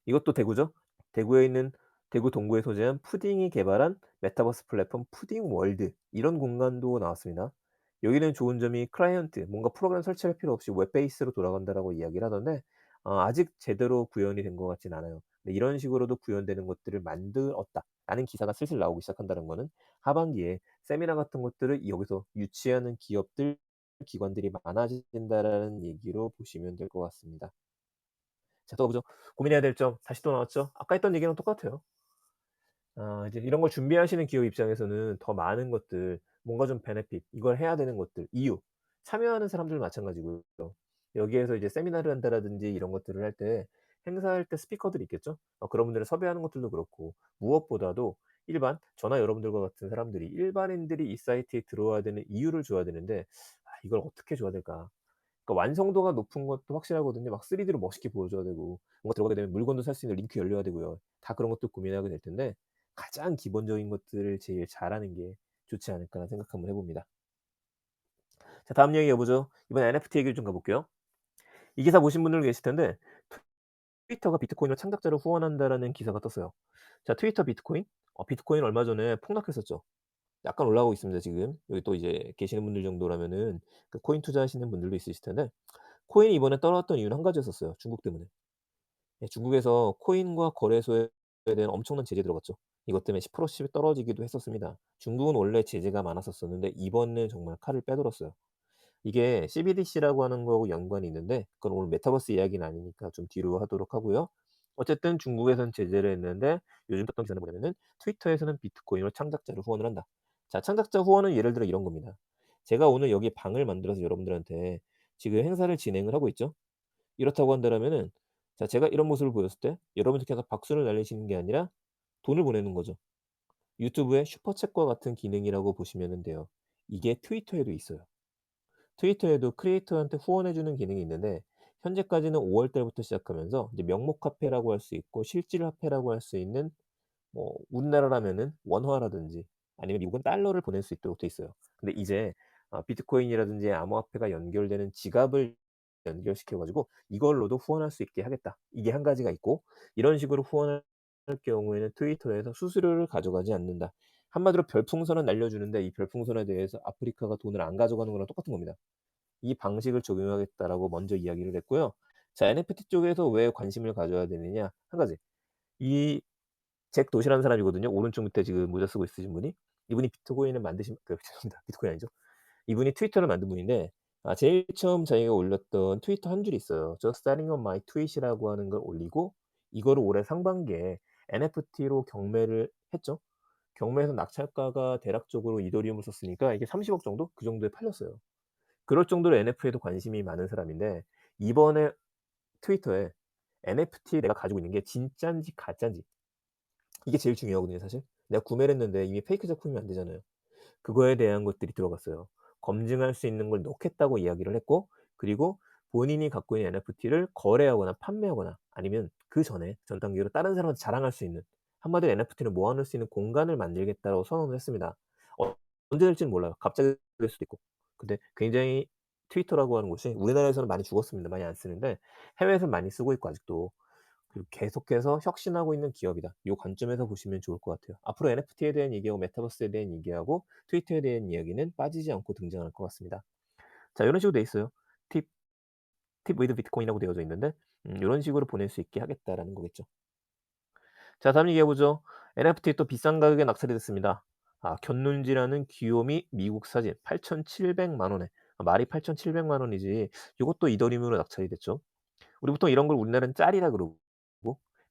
S1: 이것도 대구죠. 대구에 있는 대구 동구에 소재한 푸딩이 개발한 메타버스 플랫폼 푸딩 월드 이런 공간도 나왔습니다. 여기는 좋은 점이 클라이언트 뭔가 프로그램 설치할 필요 없이 웹 베이스로 돌아간다라고 이야기를 하던데 아직 제대로 구현이 된 것 같진 않아요. 근데 이런 식으로도 구현되는 것들을 만들었다라는 기사가 슬슬 나오기 시작한다는 거는 하반기에 세미나 같은 것들을 여기서 유치하는 기업들, 기관들이 많아진다라는 얘기로 보시면 될 것 같습니다. 자, 또 보죠. 고민해야 될 점 다시 또 나왔죠. 아까 했던 얘기랑 똑같아요. 이제 이런 걸 준비하시는 기업 입장에서는 더 많은 것들 뭔가 좀 베네핏 이걸 해야 되는 것들 이유 참여하는 사람들 마찬가지고요. 여기에서 이제 세미나를 한다라든지 이런 것들을 할 때 행사할 때 스피커들이 있겠죠. 그런 분들을 섭외하는 것들도 그렇고 무엇보다도 일반 저나 여러분들과 같은 사람들이 일반인들이 이 사이트에 들어와야 되는 이유를 줘야 되는데 이걸 어떻게 줘야 될까? 그러니까 완성도가 높은 것도 확실하거든요. 막 3D로 멋있게 보여줘야 되고 뭔가 들어가게 되면 물건도 살 수 있는 링크 열려야 되고요. 다 그런 것도 고민하게 될 텐데 가장 기본적인 것들을 제일 잘하는 게 좋지 않을까 생각 한번 해 봅니다. 자 다음 얘기 이어보죠. 이번에 NFT 얘기를 좀 가 볼게요. 이 기사 보신 분들 계실 텐데 트위터가 비트코인을 창작자로 후원한다라는 기사가 떴어요. 자 트위터 비트코인? 비트코인 얼마 전에 폭락했었죠. 약간 올라가고 있습니다 지금. 여기 또 이제 계시는 분들 정도라면은 그 코인 투자하시는 분들도 있으실 텐데 코인이 이번에 떨어졌던 이유는 한 가지였었어요. 중국 때문에. 예 중국에서 코인과 거래소에 대한 엄청난 제재 들어갔죠. 이것 때문에 10%씩 떨어지기도 했었습니다. 중국은 원래 제재가 많았었었는데 이번에 정말 칼을 빼들었어요. 이게 CBDC라고 하는 거하고 연관이 있는데 그건 오늘 메타버스 이야기는 아니니까 좀 뒤로 하도록 하고요. 어쨌든 중국에선 제재를 했는데 요즘 떴던 기사는 뭐냐면은 트위터에서는 비트코인을 창작자로 후원을 한다. 자, 창작자 후원은 예를 들어 이런 겁니다. 제가 오늘 여기 방을 만들어서 여러분들한테 지금 행사를 진행을 하고 있죠. 이렇다고 한다면은 자, 제가 이런 모습을 보였을 때 여러분들께서 박수를 날리시는 게 아니라 돈을 보내는 거죠. 유튜브의 슈퍼챗과 같은 기능이라고 보시면 돼요. 이게 트위터에도 있어요. 트위터에도 크리에이터한테 후원해 주는 기능이 있는데 현재까지는 5월 달부터 시작하면서 이제 명목 화폐라고 할 수 있고 실질 화폐라고 할 수 있는 뭐 우리나라라면은 원화라든지 아니면 미국은 달러를 보낼 수 있도록 돼 있어요. 근데 이제 비트코인이라든지 암호화폐가 연결되는 지갑을 연결시켜 가지고 이걸로도 후원할 수 있게 하겠다. 이게 한 가지가 있고 이런 식으로 후원할 경우에는 트위터에서 수수료를 가져가지 않는다. 한마디로 별풍선은 날려주는데 이 별풍선에 대해서 아프리카가 돈을 안 가져가는 거랑 똑같은 겁니다. 이 방식을 적용하겠다라고 먼저 이야기를 했고요. 자 NFT 쪽에서 왜 관심을 가져야 되느냐 한 가지. 이 잭 도시라는 사람이거든요. 오른쪽 밑에 지금 모자 쓰고 있으신 분이. 이분이 비트코인을 만드신 죄송합니다. 비트코인 아니죠. 이분이 트위터를 만든 분인데 제일 처음 자기가 올렸던 트위터 한 줄이 있어요. "Just starting on my tweet이라고 하는 걸 올리고 이거를 올해 상반기에 NFT로 경매를 했죠. 경매에서 낙찰가가 대략적으로 이더리움을 썼으니까 이게 30억 정도? 그 정도에 팔렸어요. 그럴 정도로 NFT에도 관심이 많은 사람인데 이번에 트위터에 NFT 내가 가지고 있는 게 진짠지 가짠지 이게 제일 중요하거든요 사실. 내가 구매를 했는데 이미 페이크 작품이면 안 되잖아요. 그거에 대한 것들이 들어갔어요. 검증할 수 있는 걸 넣겠다고 이야기를 했고 그리고 본인이 갖고 있는 NFT를 거래하거나 판매하거나 아니면 그전에 전 단계로 다른 사람한테 자랑할 수 있는 한마디로 NFT를 모아 놓을 수 있는 공간을 만들겠다고 선언을 했습니다. 언제 될지는 몰라요. 갑자기 될 수도 있고. 근데 굉장히 트위터라고 하는 곳이 우리나라에서는 많이 죽었습니다. 많이 안 쓰는데 해외에서는 많이 쓰고 있고 아직도. 그리고 계속해서 혁신하고 있는 기업이다. 요 관점에서 보시면 좋을 것 같아요. 앞으로 NFT에 대한 얘기하고 메타버스에 대한 얘기하고 트위터에 대한 이야기는 빠지지 않고 등장할 것 같습니다. 자 요런 식으로 돼 있어요. 팁 팁 위드 비트코인이라고 되어져 있는데 요런 식으로 보낼 수 있게 하겠다라는 거겠죠. 자 다음 얘기해 보죠. NFT 또 비싼 가격에 낙찰이 됐습니다. 곁눈지라는 귀요미 미국 사진 8,700만 원에 말이 8,700만 원이지 요것도 이더리움으로 낙찰이 됐죠. 우리 보통 이런 걸 우리나라는 짤이라 그러고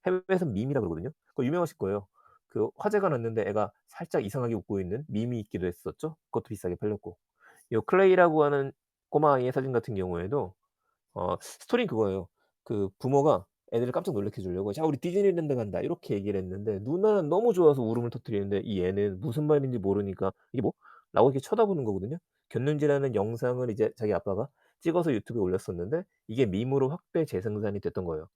S1: 해외에서는 밈이라 그러거든요. 그거 유명하실 거예요. 그 화제가 났는데 애가 살짝 이상하게 웃고 있는 밈이 있기도 했었죠. 그것도 비싸게 팔렸고. 요 클레이라고 하는 꼬마아이의 사진 같은 경우에도 스토리는 그거예요. 그 부모가 애들을 깜짝 놀래켜 주려고 "자 우리 디즈니랜드 간다." 이렇게 얘기를 했는데 누나는 너무 좋아서 울음을 터뜨리는데 이 애는 무슨 말인지 모르니까 "이게 뭐?" 라고 이렇게 쳐다보는 거거든요. 곁눈질하는 영상을 이제 자기 아빠가 찍어서 유튜브에 올렸었는데 이게 밈으로 확대 재생산이 됐던 거예요.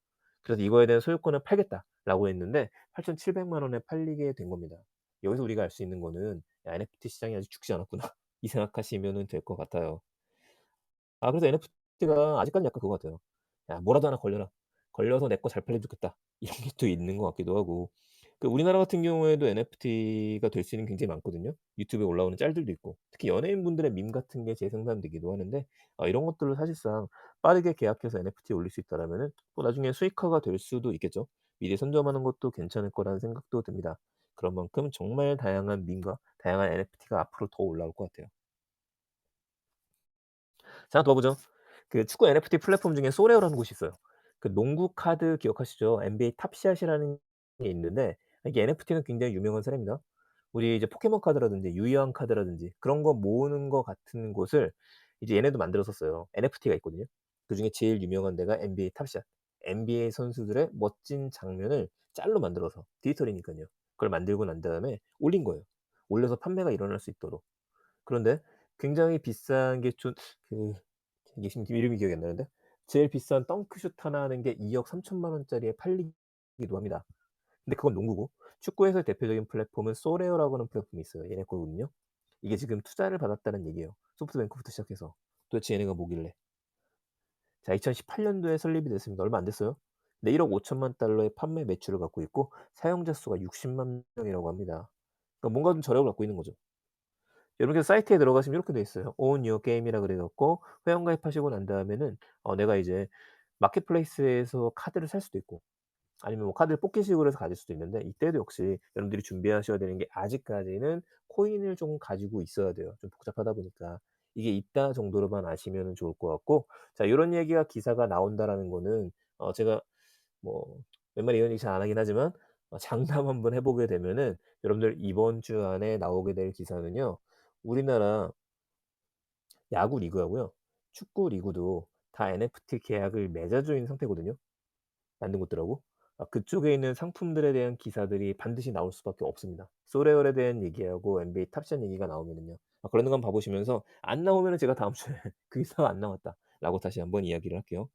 S1: 그래서 "이거에 대한 소유권을 팔겠다."라고 했는데 8,700만 원에 팔리게 된 겁니다. 여기서 우리가 알 수 있는 거는 '야 NFT 시장이 아직 죽지 않았구나.' 이 생각하시면은 될 것 같아요. 그래서 NFT가 아직까지는 약간 그거 같아요. '야 뭐라도 하나 걸려라. 걸려서 내 거 잘 팔리면 좋겠다.' 이런 게 또 있는 것 같기도 하고. 그 우리나라 같은 경우에도 NFT가 될 수 있는 게 굉장히 많거든요. 유튜브에 올라오는 짤들도 있고. 특히 연예인분들의 밈 같은 게 재생산되기도 하는데 이런 것들로 사실상 빠르게 계약해서 NFT 올릴 수 있다라면은 또 나중에 수익화가 될 수도 있겠죠. 미리 선점하는 것도 괜찮을 거라는 생각도 듭니다. 그런 만큼 정말 다양한 밈과 다양한 NFT가 앞으로 더 올라올 것 같아요. 자 하나 더 보죠. 그 축구 NFT 플랫폼 중에 소레오라는 곳이 있어요. 그 농구 카드 기억하시죠? NBA 탑샷이라는 게 있는데 이게 NFT는 굉장히 유명한 사례입니다. 우리 이제 포켓몬 카드라든지 유희왕 카드라든지 그런 거 모으는 거 같은 곳을 이제 얘네도 만들었었어요. NFT가 있거든요. 그중에 제일 유명한 데가 NBA 탑샷. NBA 선수들의 멋진 장면을 짤로 만들어서 디지털이니깐요. 그걸 만들고 난 다음에 올린 거예요. 올려서 판매가 일어날 수 있도록. 그런데 굉장히 비싼 게 좀 그 이게 지금 이름이 기억이 안 나는데 제일 비싼 덩크슛 하나 하는 게 2억 3천만 원짜리에 팔리기도 합니다. 근데 그건 농구고 축구에서 대표적인 플랫폼은 소레어라고 하는 플랫폼이 있어요. 얘네 거거든요. 이게 지금 투자를 받았다는 얘기예요. 소프트뱅크부터 시작해서. 도대체 얘네가 뭐길래. 자 2018 년도에 설립이 됐습니다. 얼마 안 됐어요. 근데 1억 5천만 달러의 판매 매출을 갖고 있고 사용자 수가 60만 명이라고 합니다. 그러니까 뭔가 좀 저력을 갖고 있는 거죠. 이렇게 사이트에 들어가시면 이렇게 돼 있어요. Own your game이라 그래 갖고 회원 가입하시고 난 다음에는 내가 이제 마켓플레이스에서 카드를 살 수도 있고 아니면 뭐 카드를 뽑기식으로 해서 가질 수도 있는데 이때도 역시 여러분들이 준비하셔야 되는 게 아직까지는 코인을 좀 가지고 있어야 돼요. 좀 복잡하다 보니까. 이게 있다 정도로만 아시면은 좋을 것 같고 자 요런 얘기가 기사가 나온다라는 거는 제가 뭐 웬만히 이런 얘기 잘 안 하긴 하지만 장담 한번 해 보게 되면은 여러분들 이번 주 안에 나오게 될 기사는요. 우리나라 야구 리그하고요. 축구 리그도 다 NFT 계약을 맺어져 있는 상태거든요, 만든 곳들하고. 그쪽에 있는 상품들에 대한 기사들이 반드시 나올 수밖에 없습니다. 소레얼에 대한 얘기하고 NBA 탑샷 얘기가 나오면은요. 그런 거 한번 봐 보시면서 안 나오면은 제가 다음 주에 "그 기사가 안 나왔다."라고 다시 한번 이야기를 할게요.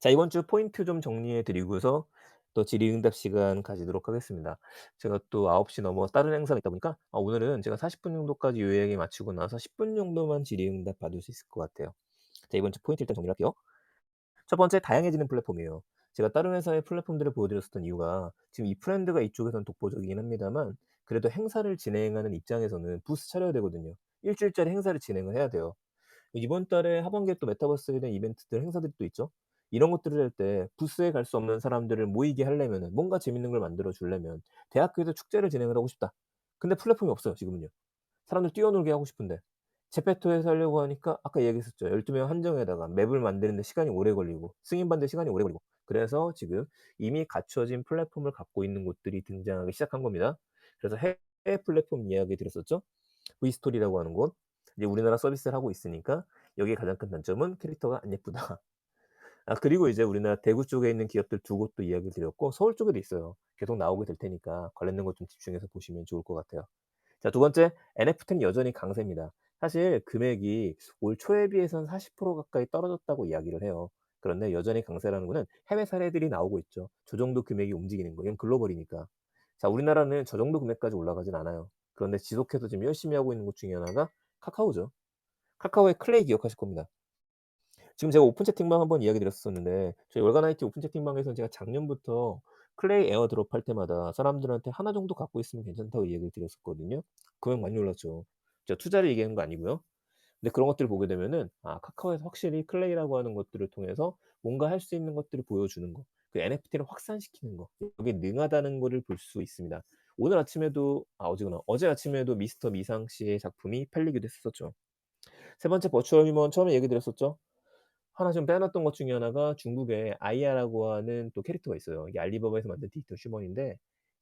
S1: 자 이번 주 포인트 좀 정리해 드리고서 또 질의응답 시간 가지도록 하겠습니다. 제가 또 9시 넘어 다른 행사가 있다 보니까 오늘은 제가 40분 정도까지 요약에 맞추고 나서 10분 정도만 질의응답 받을 수 있을 것 같아요. 자 이번 주 포인트 일단 정리를 할게요. 첫 번째 다양해지는 플랫폼이에요. 제가 다른 회사의 플랫폼들을 보여드렸었던 이유가 지금 이 트렌드가 이쪽에선 독보적이긴 합니다만 그래도 행사를 진행하는 입장에서는 부스 차려야 되거든요. 일 주일짜리 행사를 진행을 해야 돼요. 이번 달에 하반기에 또 메타버스에 대한 이벤트들 행사들이 또 있죠. 이런 것들을 할 때 부스에 갈 수 없는 사람들을 모이게 하려면은 뭔가 재밌는 걸 만들어 주려면 대학교에서 축제를 진행을 하고 싶다. 근데 플랫폼이 없어요 지금은요. 사람들 뛰어놀게 하고 싶은데. 제페토에서 하려고 하니까 아까 얘기했었죠. 12명 한정에다가 맵을 만드는데 시간이 오래 걸리고 승인받는데 시간이 오래 걸리고. 그래서 지금 이미 갖춰진 플랫폼을 갖고 있는 곳들이 등장하기 시작한 겁니다. 그래서 해외 플랫폼 이야기 드렸었죠. 브이스토리라고 하는 곳. 이제 우리나라 서비스를 하고 있으니까 여기에 가장 큰 단점은 캐릭터가 안 예쁘다. 그리고 이제 우리나라 대구 쪽에 있는 기업들 두 곳도 이야기를 드렸고 서울 쪽에도 있어요. 계속 나오게 될 테니까 관련된 것 좀 집중해서 보시면 좋을 것 같아요. 자 두 번째 NFT는 여전히 강세입니다. 사실 금액이 올 초에 비해서는 40% 가까이 떨어졌다고 이야기를 해요. 그런데 여전히 강세라는 거는 해외 사례들이 나오고 있죠. 저 정도 금액이 움직이는 거. 이건 글로벌이니까. 자 우리나라는 저 정도 금액까지 올라가진 않아요. 그런데 지속해서 지금 열심히 하고 있는 것 중에 하나가 카카오죠. 카카오의 클레이 기억하실 겁니다. 지금 제가 오픈 채팅방 한번 이야기 드렸었는데 저희 월간 IT 오픈 채팅방에서는 제가 작년부터 클레이 에어드롭 할 때마다 사람들한테 하나 정도 갖고 있으면 괜찮다고 이야기를 드렸었거든요. 금액 많이 올랐죠. 제가 투자를 얘기하는 거 아니고요. 근데 그런 것들을 보게 되면은 카카오에서 확실히 클레이라고 하는 것들을 통해서 뭔가 할 수 있는 것들을 보여주는 거, 그 NFT를 확산시키는 거, 여기에 능하다는 거를 볼 수 있습니다. 오늘 아침에도 어제구나. 어제 아침에도 미스터 미상 씨의 작품이 팔리기도 했었죠. 세 번째 버추얼 휴먼 처음에 얘기 드렸었죠. 하나 좀 빼놨던 것 중에 하나가 중국에 아이아라고 하는 또 캐릭터가 있어요. 이게 알리바바에서 만든 디지털 휴먼인데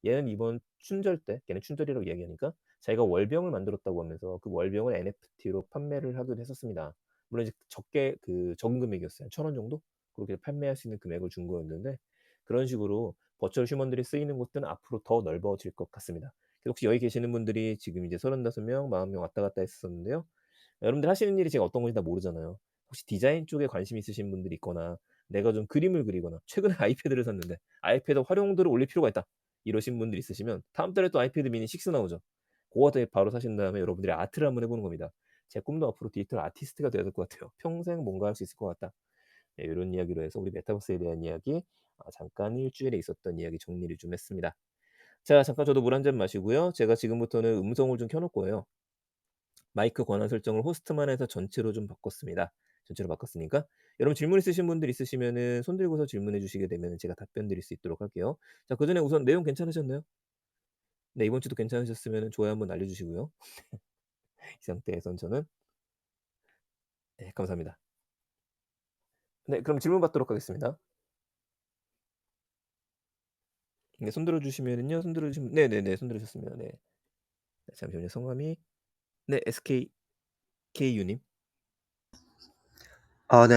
S1: 얘는 이번 춘절 때 걔는 춘절이라고 이야기하니까 자기가 월병을 만들었다고 하면서 그 월병을 NFT로 판매를 하기도 했었습니다. 물론 이제 적게 적은 금액이었어요. 한 1,000원 정도? 그렇게 판매할 수 있는 금액을 준 거였는데 그런 식으로 버추얼 휴먼들이 쓰이는 곳들은 앞으로 더 넓어질 것 같습니다. 그래서 혹시 여기 계시는 분들이 지금 이제 35명, 40명 왔다 갔다 했었는데요. 여러분들 하시는 일이 제가 어떤 건지 다 모르잖아요. 혹시 디자인 쪽에 관심 있으신 분들이 있거나 내가 좀 그림을 그리거나 최근에 아이패드를 샀는데 '아이패드 활용도를 올릴 필요가 있다.' 이러신 분들이 있으시면 다음 달에 또 아이패드 미니 6 나오죠. 고거 바로 사신 다음에 여러분들이 아트를 한번 해 보는 겁니다. 제 꿈도 앞으로 디지털 아티스트가 돼야 될 것 같아요. 평생 뭔가 할 수 있을 것 같다. 네 요런 이야기로 해서 우리 메타버스에 대한 이야기 잠깐 일 주일에 있었던 이야기 정리를 좀 했습니다. 자 잠깐 저도 물 한 잔 마시고요. 제가 지금부터는 음성을 좀 켜 놓을 거예요. 마이크 권한 설정을 호스트만 해서 전체로 좀 바꿨습니다. 전체로 바꿨으니까 여러분 질문 있으신 분들 있으시면은 손 들고서 질문해 주시게 되면은 제가 답변 드릴 수 있도록 할게요. 자 그전에 우선 내용 괜찮으셨나요? 네 이번 주도 괜찮으셨으면은 좋아요 한번 날려 주시고요. 이 상태에선 저는 네 감사합니다. 네 그럼 질문 받도록 하겠습니다. 네 손 들어 주시면은요. 손 들어 주시면 네네네. 손 들으셨습니다. 네. 네 잠시만요. 성함이 네 SK KU 님.
S2: 아 네.